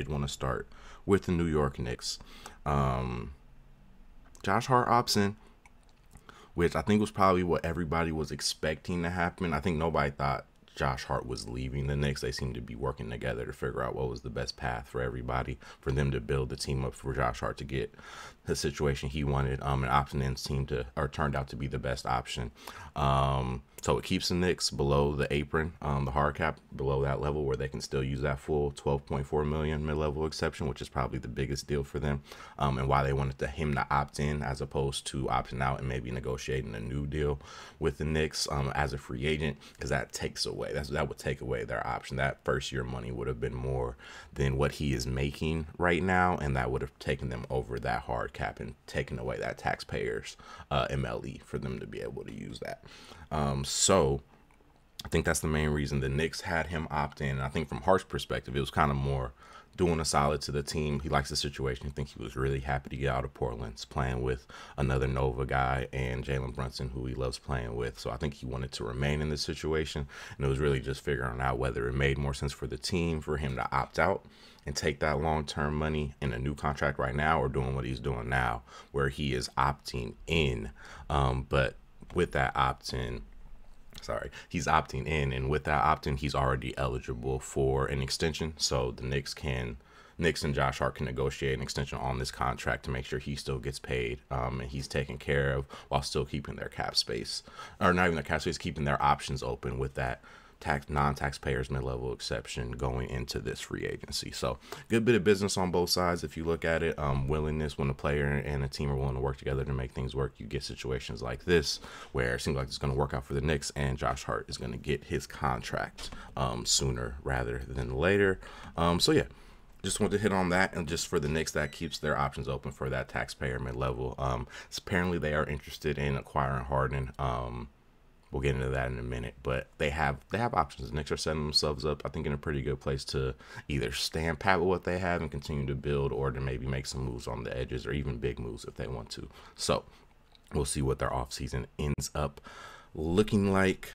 did want to start with the New York Knicks. Um, Josh Hart opts in, which I think was probably what everybody was expecting to happen. I think nobody thought Josh Hart was leaving the Knicks. They seemed to be working together to figure out what was the best path for everybody, for them to build the team up for Josh Hart to get the situation he wanted. And opting in seemed to, or turned out to be the best option. So it keeps the Knicks below the apron, the hard cap, below that level where they can still use that full 12.4 million mid-level exception, which is probably the biggest deal for them, and why they wanted him to opt in as opposed to opting out and maybe negotiating a new deal with the Knicks as a free agent, because that takes away, that would take away their option. That first year money would have been more than what he is making right now, and that would have taken them over that hard cap and taken away that taxpayers MLE for them to be able to use that. So I think that's the main reason the Knicks had him opt in. And I think from Hart's perspective, it was kind of more doing a solid to the team. He likes the situation. I think he was really happy to get out of Portland. He's playing with another Nova guy and Jalen Brunson, who he loves playing with. So I think he wanted to remain in this situation. And it was really just figuring out whether it made more sense for the team for him to opt out and take that long-term money in a new contract right now, or doing what he's doing now, where he is opting in. But with that opt-in, he's opting in, and with that opt-in, he's already eligible for an extension. So the Knicks and Josh Hart can negotiate an extension on this contract to make sure he still gets paid, and he's taken care of while still keeping their cap space, or not even their cap space, keeping their options open with that non-taxpayers mid-level exception going into this free agency. So good bit of business on both sides if you look at it. Willingness, when a player and a team are willing to work together to make things work, you get situations like this where it seems like it's going to work out for the Knicks, and Josh Hart is going to get his contract sooner rather than later. So yeah, just want to hit on that. And just for the Knicks, that keeps their options open for that taxpayer mid-level. Apparently they are interested in acquiring Harden. We'll get into that in a minute, but they have options. The Knicks are setting themselves up, I think, in a pretty good place to either stand pat with what they have and continue to build, or to maybe make some moves on the edges, or even big moves if they want to. So we'll see what their offseason ends up looking like.